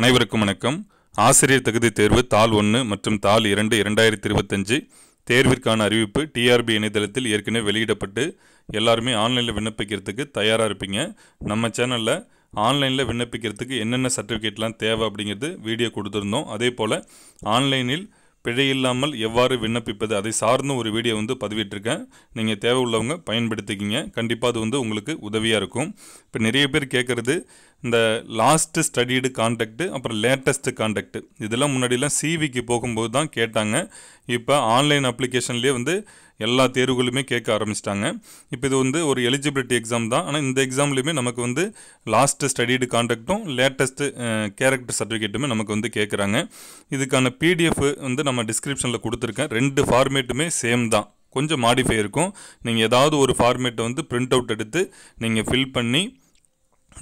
அனைவருக்கும் வணக்கம். ஆசிரியர் தகுதி தேர்வு தாள் 1 மற்றும் தாள் 2 2025 தேர்விற்கான அறிவிப்பு டிஆர்பி இணையதளத்தில் ஏற்கனவே வெளியிடப்பட்டு எல்லாருமே ஆன்லைனில் விண்ணப்பிக்கிறதுக்கு தயாராக இருப்பீங்க. நம்ம சேனலில் ஆன்லைனில் விண்ணப்பிக்கிறதுக்கு என்னென்ன சர்டிஃபிகேட்லாம் தேவை அப்படிங்கிறது வீடியோ கொடுத்துருந்தோம். அதே போல் ஆன்லைனில் பிழை இல்லாமல் எவ்வாறு விண்ணப்பிப்பது அதை சார்ந்த ஒரு வீடியோ பதிவிட்டிருக்கேன். நீங்கள் தேவை உள்ளவங்க பயன்படுத்திக்கிங்க. கண்டிப்பாக அது உங்களுக்கு உதவியாக இருக்கும். இப்போ நிறைய பேர் கேட்குறது இந்த லாஸ்ட்டு ஸ்டடீடு கான்டாக்டு அப்புறம் லேட்டஸ்ட்டு கான்டாக்டு இதெல்லாம் முன்னாடிலாம் சிவிக்கு போகும்போது தான் கேட்டாங்க. இப்போ ஆன்லைன் அப்ளிகேஷன்லேயே எல்லா தேர்வுகளுமே கேட்க ஆரம்பிச்சிட்டாங்க. இப்போ இது ஒரு எலிஜிபிலிட்டி எக்ஸாம் தான். ஆனால் இந்த எக்ஸாம்லேயுமே நமக்கு லாஸ்ட்டு ஸ்டடீடு கான்டாக்டும் லேட்டஸ்ட்டு கேரக்டர் சர்டிஃபிகேட்டுமே நமக்கு கேட்குறாங்க. இதுக்கான பிடிஎஃப் நம்ம டிஸ்கிரிப்ஷனில் கொடுத்துருக்கேன். 2 ஃபார்மேட்டுமே சேம் தான், கொஞ்சம் மாடிஃபை இருக்கும். நீங்கள் ஏதாவது ஒரு ஃபார்மேட்டை பிரிண்ட் அவுட் எடுத்து நீங்கள் ஃபில் பண்ணி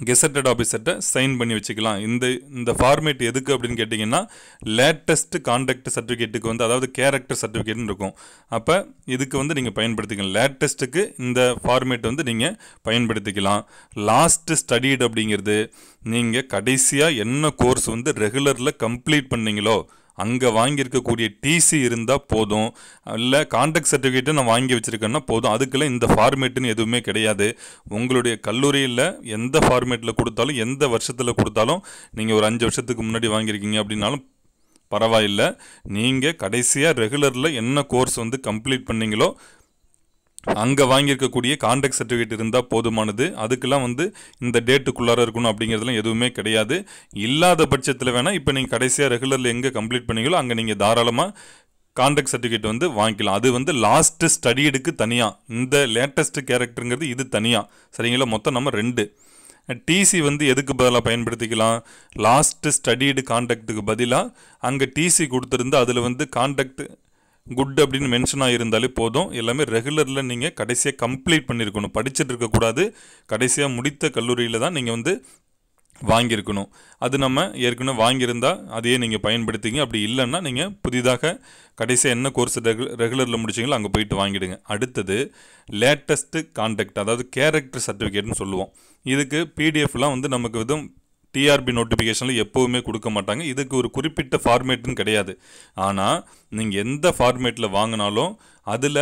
கெசட்டட் ஆஃபீஸர்கிட்ட சைன் பண்ணி வச்சுக்கலாம். இந்த ஃபார்மேட் எதுக்கு அப்படின்னு கேட்டிங்கன்னா லேட்டஸ்ட் கான்டாக்ட் சர்டிஃபிகேட்டுக்கு அதாவது கேரக்டர் சர்டிஃபிகேட்னு இருக்கும். அப்போ இதுக்கு நீங்கள் பயன்படுத்திக்கலாம். லேட்டஸ்ட்டுக்கு இந்த ஃபார்மேட் நீங்கள் பயன்படுத்திக்கலாம். லாஸ்ட்டு ஸ்டடீடு அப்படிங்கிறது நீங்கள் கடைசியாக என்ன கோர்ஸ் ரெகுலரில் கம்ப்ளீட் பண்ணீங்களோ அங்கே வாங்கியிருக்கக்கூடிய டிசி இருந்தால் போதும். இல்லை கான்டாக்ட் சர்டிஃபிகேட்டை நான் வாங்கி வச்சுருக்கேன்னா போதும். அதுக்கெல்லாம் இந்த ஃபார்மேட்டுன்னு எதுவுமே கிடையாது. உங்களுடைய கல்லூரியில் எந்த ஃபார்மேட்டில் கொடுத்தாலும் எந்த வருஷத்தில் கொடுத்தாலும் நீங்கள் ஒரு 5 வருஷத்துக்கு முன்னாடி வாங்கியிருக்கீங்க அப்படின்னாலும் பரவாயில்லை. நீங்கள் கடைசியாக ரெகுலரில் என்ன கோர்ஸ் கம்ப்ளீட் பண்ணீங்களோ அங்கே வாங்கியிருக்கக்கூடிய கான்டாக்ட் சர்டிஃபிகேட் இருந்தால் போதுமானது. அதுக்கெல்லாம் இந்த டேட்டுக்குள்ளார இருக்கணும் அப்படிங்கிறதுலாம் எதுவுமே கிடையாது. இல்லாத பட்சத்தில் வேணால் இப்போ நீங்கள் கடைசியாக ரெகுலரில் எங்கே கம்ப்ளீட் பண்ணீங்களோ அங்கே நீங்கள் தாராளமாக கான்டாக்ட் சர்டிஃபிகேட் வாங்கிக்கலாம். அது லாஸ்ட்டு ஸ்டடீடுக்கு தனியாக, இந்த லேட்டஸ்ட்டு கேரக்டருங்கிறது இது தனியாக. சரிங்களா? மொத்தம் நம்ம 2 டிசி எதுக்கு பதிலாக பயன்படுத்திக்கலாம். லாஸ்ட்டு ஸ்டடீடு கான்டாக்டுக்கு பதிலாக அங்கே டிசி கொடுத்துருந்து அதில் கான்டாக்ட் குட் அப்படின்னு மென்ஷன் ஆகியிருந்தாலே போதும். எல்லாமே ரெகுலரில் நீங்கள் கடைசியாக கம்ப்ளீட் பண்ணியிருக்கணும், படிச்சுட்டு இருக்கக்கூடாது. கடைசியாக முடித்த கல்லூரியில் தான் நீங்கள் வாங்கியிருக்கணும். அது நம்ம ஏற்கனவே வாங்கியிருந்தால் அதையே நீங்கள் பயன்படுத்திங்க. அப்படி இல்லைன்னா நீங்கள் புதிதாக கடைசியாக என்ன கோர்ஸ் ரெகுலரில் முடிச்சிங்களோ அங்கே போயிட்டு வாங்கிடுங்க. அடுத்தது லேட்டஸ்ட்டு கான்டாக்ட், அதாவது கேரக்டர் சர்டிஃபிகேட்னு சொல்லுவோம். இதுக்கு பிடிஎஃப்லாம் நமக்கு டிஆர்பி நோட்டிஃபிகேஷனில் எப்போவுமே கொடுக்க மாட்டாங்க. இதுக்கு ஒரு குறிப்பிட்ட ஃபார்மேட்டுன்னு கிடையாது. ஆனால் நீங்கள் எந்த ஃபார்மேட்டில் வாங்கினாலும் அதில்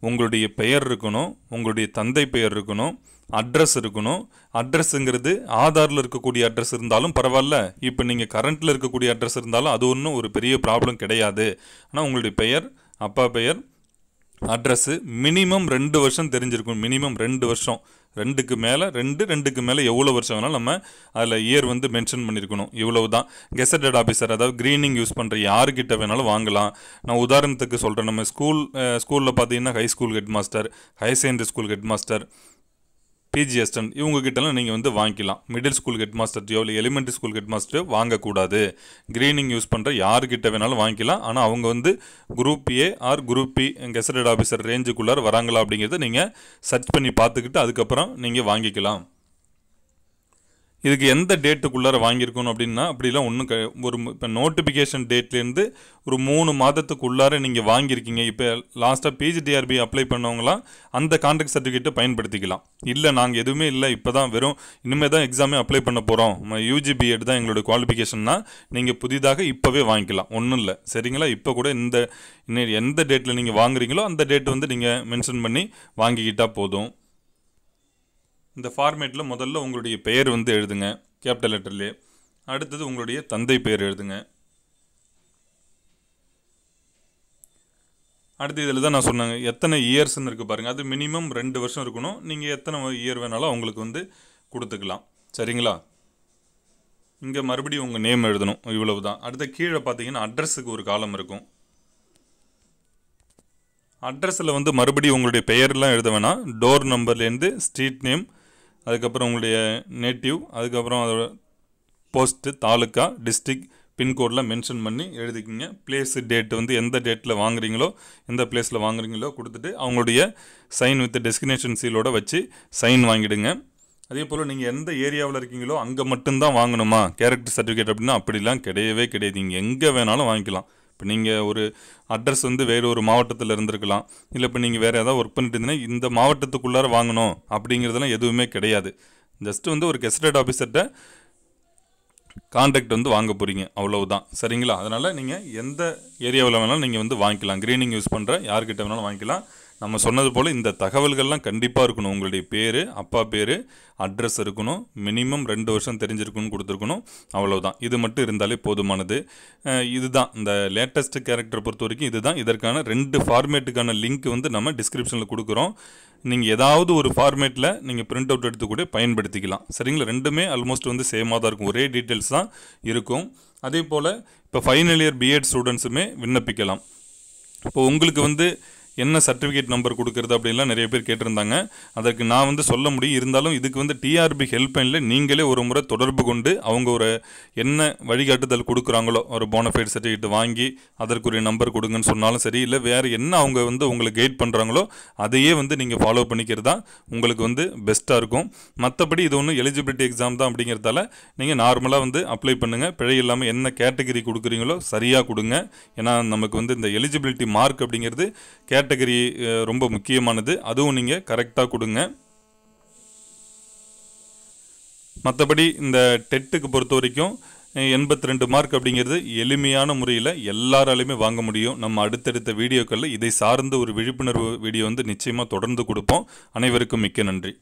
உங்களுடைய பெயர் இருக்கணும், உங்களுடைய தந்தை பெயர் இருக்கணும், அட்ரஸ் இருக்கணும். அட்ரஸுங்கிறது ஆதாரில் இருக்கக்கூடிய அட்ரஸ் இருந்தாலும் பரவாயில்ல, இப்போ நீங்கள் கரண்ட்டில் இருக்கக்கூடிய அட்ரஸ் இருந்தாலும் அது ஒன்றும் ஒரு பெரிய ப்ராப்ளம் கிடையாது. ஆனால் உங்களுடைய பெயர், அப்பா பெயர், அட்ரஸ்ஸு மினிமம் 2 வருஷம் தெரிஞ்சிருக்கும். மினிமம் 2 வருஷம், 2க்கு மேலே எவ்வளோ வருஷம் வேணாலும் நம்ம அதில் இயர் மென்ஷன் பண்ணியிருக்கணும். இவ்வளவு தான். கெசட்டட் ஆஃபீஸர், அதாவது க்ரீனிங் யூஸ் பண்ணுற யாருக்கிட்ட வேணாலும் வாங்கலாம். நான் உதாரணத்துக்கு சொல்கிறேன். நம்ம ஸ்கூலில் பார்த்தீங்கன்னா high school head master, higher secondary school head master, PG assistant இவங்ககிட்டலாம் நீங்கள் வாங்கிக்கலாம். மிடில் ஸ்கூல் ஹெட் மாஸ்டர்ட்டியோ இல்லை எலிமெண்ட்ரி ஸ்கூல் ஹெட் மாஸ்டர்ட்டியோ வாங்கக்கூடாது. க்ரீனிங் யூஸ் பண்ணுற யாருக்கிட்ட வேணாலும் வாங்கிக்கலாம். ஆனால் அவங்க group A or group B gazetted officer ரேஞ்சுக்குள்ளார வராங்களா அப்படிங்கிறத நீங்கள் சர்ச் பண்ணி பார்த்துக்கிட்டு அதுக்கப்புறம் நீங்கள் வாங்கிக்கலாம். இதுக்கு எந்த டேட்டுக்குள்ளார வாங்கியிருக்கணும் அப்படின்னா அப்படிலாம் ஒன்றும் இப்போ நோட்டிஃபிகேஷன் டேட்லேருந்து ஒரு 3 மாதத்துக்குள்ளார நீங்கள் வாங்கியிருக்கீங்க. இப்போ லாஸ்ட்டாக பிஜிடிஆர்பி அப்ளை பண்ணவங்களாம் அந்த கான்டாக்ட் சர்டிஃபிகேட்டை பயன்படுத்திக்கலாம். இல்லை நாங்கள் எதுவுமே இல்லை, இப்போ தான் இனிமேல் தான் எக்ஸாமே அப்ளை பண்ண போகிறோம், யூஜி பிஎட் தான் எங்களுடைய குவாலிஃபிகேஷன்னா நீங்கள் புதிதாக இப்போவே வாங்கிக்கலாம். ஒன்றும் இல்லை. சரிங்களா? இப்போ கூட எந்த டேட்டில் நீங்கள் வாங்குறீங்களோ அந்த டேட் நீங்கள் மென்ஷன் பண்ணி வாங்கிக்கிட்டால் போதும். இந்த ஃபார்மேட்டில் முதல்ல உங்களுடைய பெயர் எழுதுங்க கேபிட்டல் லெட்டர்லேயே. அடுத்தது உங்களுடைய தந்தை பெயர் எழுதுங்க. அடுத்து இதில் தான் நான் சொன்னாங்க எத்தனை இயர்ஸ்ன்னு இருக்குது பாருங்கள். அது மினிமம் 2 வருஷம் இருக்கணும். நீங்கள் எத்தனை இயர் வேணாலும் அவங்களுக்கு கொடுத்துக்கலாம். சரிங்களா? இங்கே மறுபடியும் உங்கள் நேம் எழுதணும். இவ்வளவு தான். அடுத்த கீழே பார்த்தீங்கன்னா அட்ரஸுக்கு ஒரு காலம் இருக்கும். அட்ரஸில் மறுபடியும் உங்களுடைய பெயர்லாம் எழுத வேணாம். டோர் நம்பர்லேருந்து ஸ்ட்ரீட் நேம், அதுக்கப்புறம் உங்களுடைய நேட்டிவ், அதுக்கப்புறம் அதோட போஸ்ட்டு, தாலுக்கா, டிஸ்ட்ரிக், பின்கோடெலாம் மென்ஷன் பண்ணி எழுதிக்கிங்க. பிளேஸு, டேட்டு எந்த டேட்டில் வாங்குறீங்களோ எந்த பிளேஸில் வாங்குறீங்களோ கொடுத்துட்டு அவங்களுடைய சைன் வித் டெஸ்டினேஷன் சீலோடு வச்சு சைன் வாங்கிடுங்க. அதே போல் நீங்கள் எந்த ஏரியாவில் இருக்கீங்களோ அங்கே மட்டும்தான் வாங்கணுமா கேரக்டர் சர்டிஃபிகேட் அப்படின்னா அப்படிலாம் கிடையவே கிடையாது. நீங்கள் எங்கே வேணாலும் வாங்கிக்கலாம். இப்போ நீங்கள் ஒரு அட்ரஸ் வேறு ஒரு மாவட்டத்தில் இருந்திருக்கலாம், இல்லை இப்போ நீங்கள் வேறு ஏதாவது ஒர்க் பண்ணிட்டு இருந்தீங்கன்னா இந்த மாவட்டத்துக்குள்ளார வாங்கணும் அப்படிங்கிறதுலாம் எதுவுமே கிடையாது. ஜஸ்ட்டு ஒரு கெசட்டட் ஆஃபீஸர்கிட்ட கான்ட்ராக்ட் வந்து வாங்க போகிறீங்க, அவ்வளவுதான். சரிங்களா? அதனால் நீங்கள் எந்த ஏரியாவில் வேணாலும் நீங்கள் வந்து வாங்கிக்கலாம். க்ரீனிங் யூஸ் பண்ணுற யார்கிட்ட வேணாலும் வாங்கிக்கலாம். நம்ம சொன்னது போல் இந்த தகவல்கள்லாம் கண்டிப்பாக இருக்கணும். உங்களுடைய பேர், அப்பா பேர், அட்ரஸ் இருக்கணும், மினிமம் 2 வருஷம் தெரிஞ்சிருக்குன்னு கொடுத்துருக்கணும், அவ்வளோதான். இது மட்டும் இருந்தாலே போதுமானது. இதுதான் இந்த லேட்டஸ்ட் கேரக்டரை பொறுத்த வரைக்கும் இதுதான். இதற்கான 2 ஃபார்மேட்டுக்கான லிங்க் வந்து நம்ம டிஸ்கிரிப்ஷனில் கொடுக்குறோம். நீங்கள் ஏதாவது ஒரு ஃபார்மேட்டில் நீங்கள் பிரிண்ட் அவுட் எடுத்து கூட பயன்படுத்திக்கலாம். சரிங்களா? ரெண்டுமே ஆல்மோஸ்ட் வந்து சேமாக தான் இருக்கும், ஒரே டீட்டெயில்ஸ் தான் இருக்கும். அதே போல் இப்போ ஃபைனல் இயர் பிஎட் ஸ்டூடெண்ட்ஸுமே விண்ணப்பிக்கலாம். இப்போ உங்களுக்கு வந்து என்ன சர்டிஃபிகேட் நம்பர் கொடுக்குறது அப்படின்லாம் நிறைய பேர் கேட்டிருந்தாங்க. அதற்கு நான் வந்து சொல்ல முடியும். இருந்தாலும் இதுக்கு வந்து டிஆர்பி ஹெல்ப்லைனில் நீங்களே ஒரு முறை தொடர்பு கொண்டு அவங்க ஒரு என்ன வழிகாட்டுதல் கொடுக்குறாங்களோ, ஒரு போனஃபைட் சர்டிஃபிகேட் வாங்கி அதற்குரிய நம்பர் கொடுங்கன்னு சொன்னாலும் சரி, இல்லை வேறு என்ன அவங்க வந்து உங்களுக்கு கைட் பண்ணுறாங்களோ அதையே வந்து நீங்கள் ஃபாலோ பண்ணிக்கிறது தான் உங்களுக்கு வந்து பெஸ்ட்டாக இருக்கும். மற்றபடி இது ஒன்றும் எலிஜிபிலிட்டி எக்ஸாம் தான் அப்படிங்கிறதால நீங்கள் நார்மலாக வந்து அப்ளை பண்ணுங்கள். பிழை இல்லாமல் என்ன கேட்டகரி கொடுக்குறீங்களோ சரியாக கொடுங்க. ஏன்னா நமக்கு வந்து இந்த எலிஜிபிலிட்டி மார்க் அப்படிங்கிறது கேட்டகரி ரொம்ப முக்கியமானது. அதுவும் நீங்கள் கரெக்டாக கொடுங்க. மற்றபடி இந்த டெட்டுக்கு பொறுத்த வரைக்கும் 82 மார்க் அப்படிங்கிறது எளிமையான முறையில் எல்லாராலையுமே வாங்க முடியும். நம்ம அடுத்தடுத்த வீடியோக்களில் இதை சார்ந்த ஒரு விழிப்புணர்வு வீடியோ வந்து நிச்சயமாக தொடர்ந்து கொடுப்போம். அனைவருக்கும் மிக்க நன்றி.